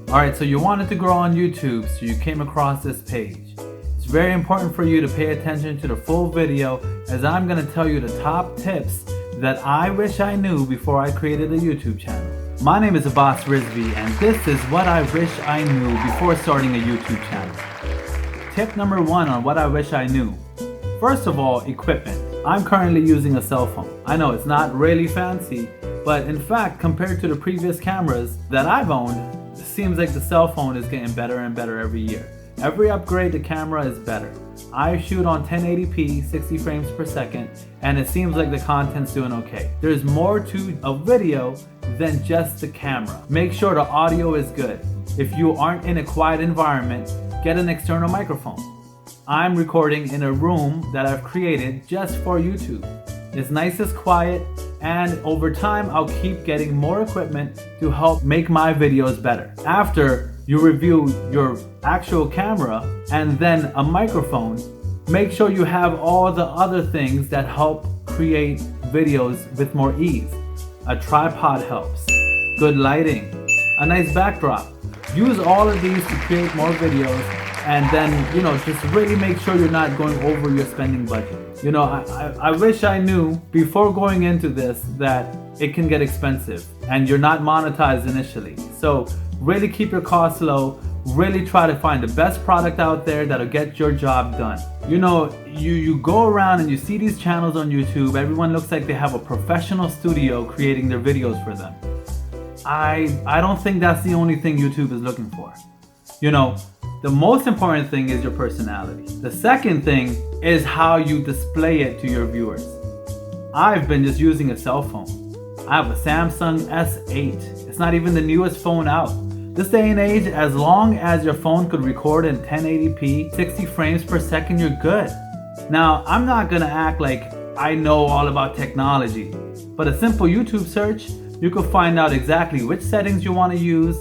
Alright, so you wanted to grow on YouTube, so you came across this page. It's very important for you to pay attention to the full video, as I'm going to tell you the top tips that I wish I knew before I created a YouTube channel. My name is Abbas Rizvi, and this is what I wish I knew before starting a YouTube channel. Tip number 1 on what I wish I knew. First of all, equipment. I'm currently using a cell phone. I know it's not really fancy, but in fact, compared to the previous cameras that I've owned, it seems like the cell phone is getting better and better every year. Every upgrade, the camera is better. I shoot on 1080p, 60 frames per second, and it seems like the content's doing okay. There's more to a video than just the camera. Make sure the audio is good. If you aren't in a quiet environment, get an external microphone. I'm recording in a room that I've created just for YouTube. It's nice, it's quiet, and over time I'll keep getting more equipment to help make my videos better. After you review your actual camera and then a microphone, make sure you have all the other things that help create videos with more ease. A tripod helps, good lighting, a nice backdrop. Use all of these to create more videos, and then, just really make sure you're not going over your spending budget. I wish I knew before going into this that it can get expensive and you're not monetized initially. So really keep your costs low. Really try to find the best product out there that'll get your job done. You go around and you see these channels on YouTube. Everyone looks like they have a professional studio creating their videos for them. I don't think that's the only thing YouTube is looking for. The most important thing is your personality. The second thing is how you display it to your viewers. I've been just using a cell phone. I have a Samsung S8. It's not even the newest phone out. This day and age, as long as your phone could record in 1080p, 60 frames per second, you're good. Now, I'm not gonna act like I know all about technology, but a simple YouTube search, you could find out exactly which settings you want to use,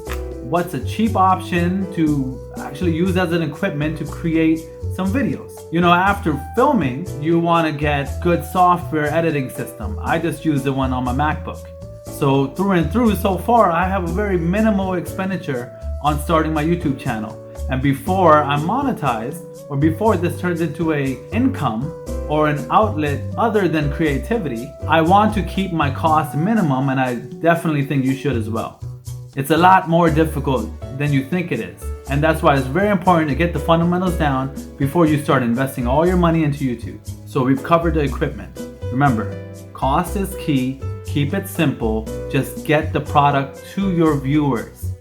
what's a cheap option to actually use as an equipment to create some videos. After filming, you want to get good software editing system. I just use the one on my Macbook. So through and through, so far, I have a very minimal expenditure on starting my YouTube channel. And before I'm monetized, or before this turns into a income or an outlet other than creativity, I want to keep my costs minimum, and I definitely think you should as well. It's a lot more difficult than you think it is. And that's why it's very important to get the fundamentals down before you start investing all your money into YouTube. So we've covered the equipment. Remember, cost is key. Keep it simple. Just get the product to your viewers.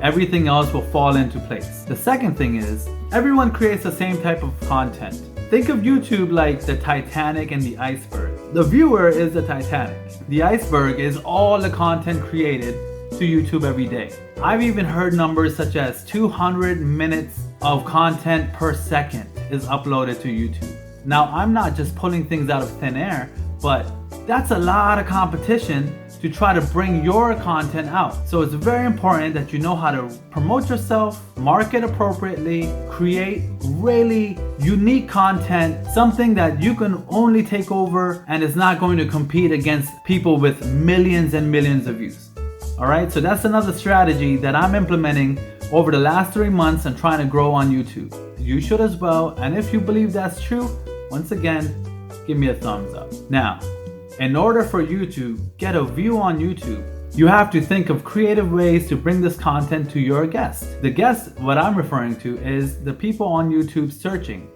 Everything else will fall into place. The second thing is, everyone creates the same type of content. Think of YouTube like the Titanic and the iceberg. The viewer is the Titanic. The iceberg is all the content created to YouTube every day. I've even heard numbers such as 200 minutes of content per second is uploaded to YouTube. Now, I'm not just pulling things out of thin air, but that's a lot of competition to try to bring your content out. So it's very important that you know how to promote yourself, market appropriately, create really unique content, something that you can only take over and is not going to compete against people with millions and millions of views. Alright, so that's another strategy that I'm implementing over the last 3 months and trying to grow on YouTube. You should as well, and if you believe that's true, once again, give me a thumbs up. Now, in order for you to get a view on YouTube, you have to think of creative ways to bring this content to your guests. The guests, what I'm referring to, is the people on YouTube searching.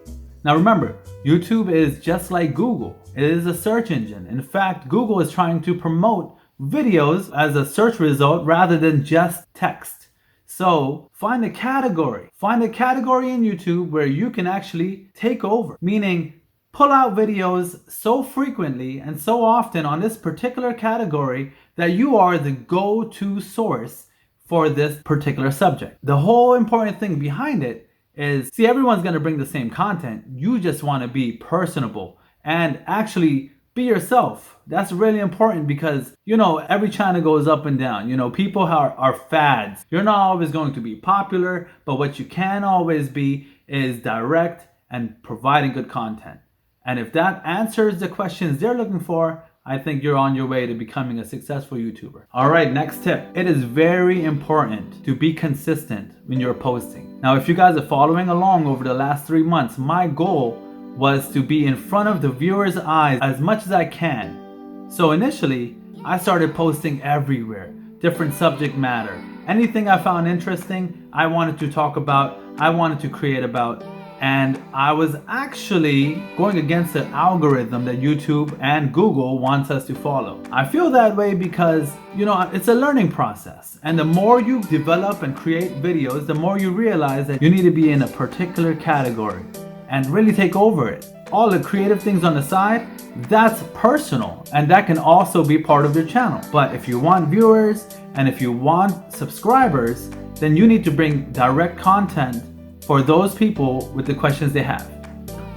Now remember, YouTube is just like Google. It is a search engine. In fact, Google is trying to promote videos as a search result rather than just text. So find a category. Find a category in YouTube where you can actually take over, meaning pull out videos so frequently and so often on this particular category that you are the go-to source for this particular subject. The whole important thing behind it is, see, everyone's going to bring the same content. You just want to be personable and actually be yourself. That's really important because, every channel goes up and down. People are fads. You're not always going to be popular, but what you can always be is direct and providing good content. And if that answers the questions they're looking for, I think you're on your way to becoming a successful YouTuber. All right, next tip. It is very important to be consistent when you're posting. Now, if you guys are following along over the last 3 months, my goal was to be in front of the viewer's eyes as much as I can. So initially, I started posting everywhere, different subject matter. Anything I found interesting, I wanted to talk about, I wanted to create about, and I was actually going against the algorithm that YouTube and Google wants us to follow. I feel that way because, it's a learning process. And the more you develop and create videos, the more you realize that you need to be in a particular category and really take over it. All the creative things on the side, that's personal, and that can also be part of your channel. But if you want viewers and if you want subscribers, then you need to bring direct content for those people with the questions they have.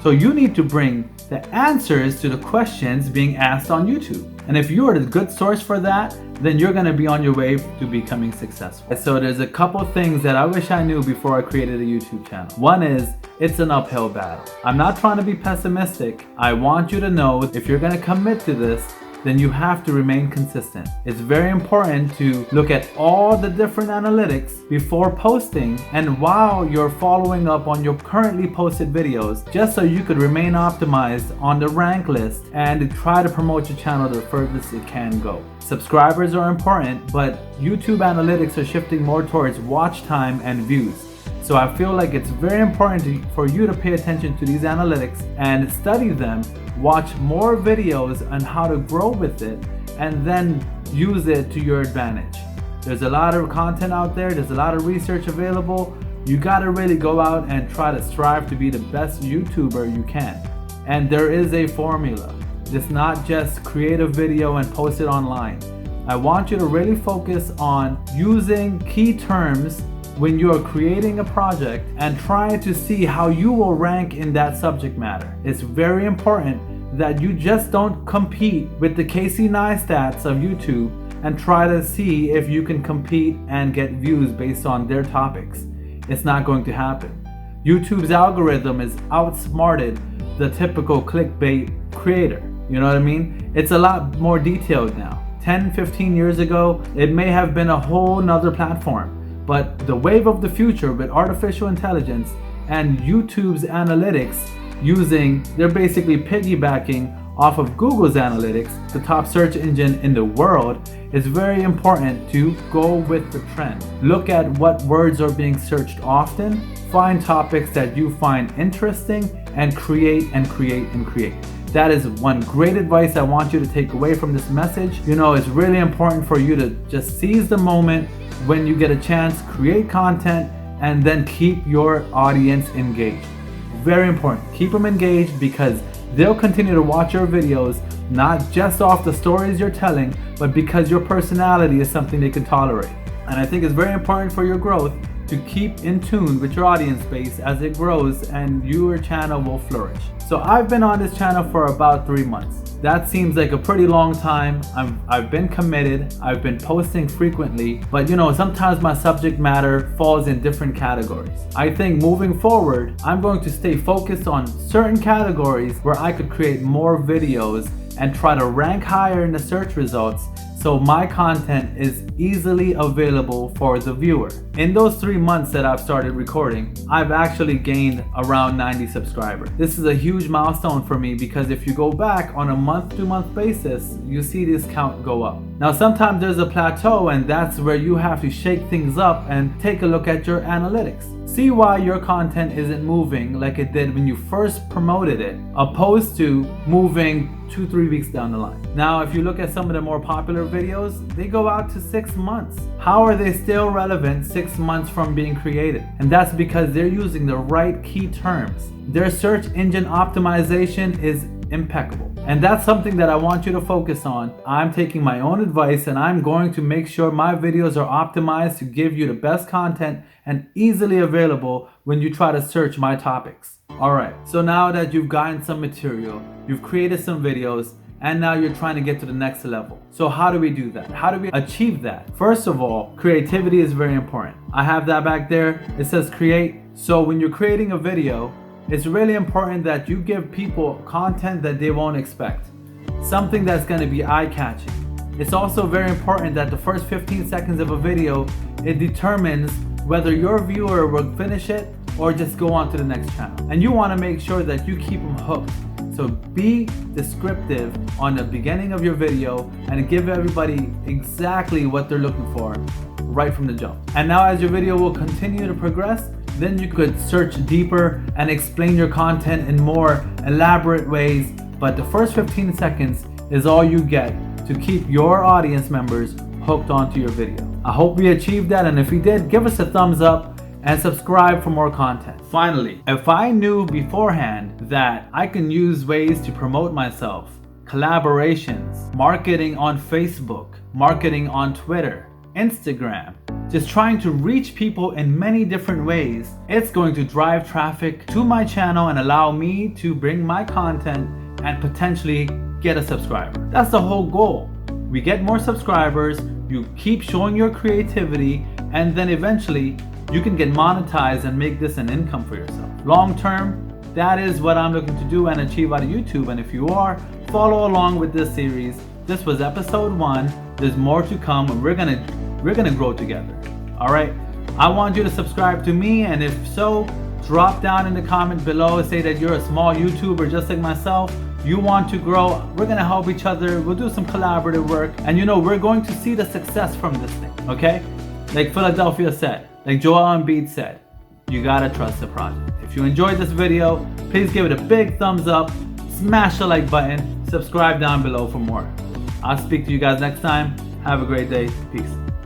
So you need to bring the answers to the questions being asked on YouTube. And if you are the good source for that, then you're gonna be on your way to becoming successful. So there's a couple things that I wish I knew before I created a YouTube channel. One is, it's an uphill battle. I'm not trying to be pessimistic. I want you to know if you're gonna commit to this, then you have to remain consistent. It's very important to look at all the different analytics before posting and while you're following up on your currently posted videos, just so you could remain optimized on the rank list and try to promote your channel the furthest it can go. Subscribers are important, but YouTube analytics are shifting more towards watch time and views. So I feel like it's very important for you to pay attention to these analytics and study them, watch more videos on how to grow with it, and then use it to your advantage. There's a lot of content out there, there's a lot of research available. You gotta really go out and try to strive to be the best YouTuber you can. And there is a formula. It's not just create a video and post it online. I want you to really focus on using key terms when you are creating a project and trying to see how you will rank in that subject matter. It's very important that you just don't compete with the Casey Neistats of YouTube and try to see if you can compete and get views based on their topics. It's not going to happen. YouTube's algorithm is outsmarted the typical clickbait creator. You know what I mean? It's a lot more detailed now. 10, 15 years ago, it may have been a whole nother platform. But the wave of the future with artificial intelligence and YouTube's analytics they're basically piggybacking off of Google's analytics, the top search engine in the world, it's very important to go with the trend. Look at what words are being searched often, find topics that you find interesting, and create and create and create. That is one great advice I want you to take away from this message. It's really important for you to just seize the moment when you get a chance, create content, and then keep your audience engaged. Very important. Keep them engaged because they'll continue to watch your videos, not just off the stories you're telling, but because your personality is something they can tolerate. And I think it's very important for your growth to keep in tune with your audience base as it grows, and your channel will flourish. So I've been on this channel for about 3 months. That seems like a pretty long time. I've been committed, I've been posting frequently, but sometimes my subject matter falls in different categories. I think moving forward, I'm going to stay focused on certain categories where I could create more videos and try to rank higher in the search results so my content is easily available for the viewer. In those 3 months that I've started recording, I've actually gained around 90 subscribers. This is a huge milestone for me because if you go back on a month-to-month basis, you see this count go up. Now sometimes there's a plateau, and that's where you have to shake things up and take a look at your analytics. See why your content isn't moving like it did when you first promoted it, opposed to moving 2-3 weeks down the line. Now, if you look at some of the more popular videos, they go out to 6 months. How are they still relevant 6 months from being created? And that's because they're using the right key terms. Their search engine optimization is impeccable. And that's something that I want you to focus on. I'm taking my own advice and I'm going to make sure my videos are optimized to give you the best content and easily available when you try to search my topics. Alright, so now that you've gotten some material, you've created some videos, and now you're trying to get to the next level. So how do we do that? How do we achieve that? First of all, creativity is very important. I have that back there. It says create. So when you're creating a video, it's really important that you give people content that they won't expect. something that's going to be eye-catching. It's also very important that the first 15 seconds of a video, it determines whether your viewer will finish it or just go on to the next channel. And you want to make sure that you keep them hooked. So be descriptive on the beginning of your video and give everybody exactly what they're looking for right from the jump. And now as your video will continue to progress, then you could search deeper and explain your content in more elaborate ways. But the first 15 seconds is all you get to keep your audience members hooked onto your video. I hope we achieved that, and if you did, give us a thumbs up and subscribe for more content. Finally, if I knew beforehand that I can use ways to promote myself, collaborations, marketing on Facebook, marketing on Twitter, Instagram, just trying to reach people in many different ways, it's going to drive traffic to my channel and allow me to bring my content and potentially get a subscriber. That's the whole goal. We get more subscribers, you keep showing your creativity, and then eventually you can get monetized and make this an income for yourself. Long term, that is what I'm looking to do and achieve out of YouTube. And if you are, follow along with this series. This was episode 1. There's more to come, and we're gonna grow together. All right. I want you to subscribe to me, and if so, drop down in the comment below and say that you're a small YouTuber just like myself. You want to grow. We're gonna help each other. We'll do some collaborative work, and we're going to see the success from this thing. Okay? Like Philadelphia said, like Joel Embiid said, you gotta trust the project. If you enjoyed this video, please give it a big thumbs up, smash the like button, subscribe down below for more. I'll speak to you guys next time. Have a great day. Peace.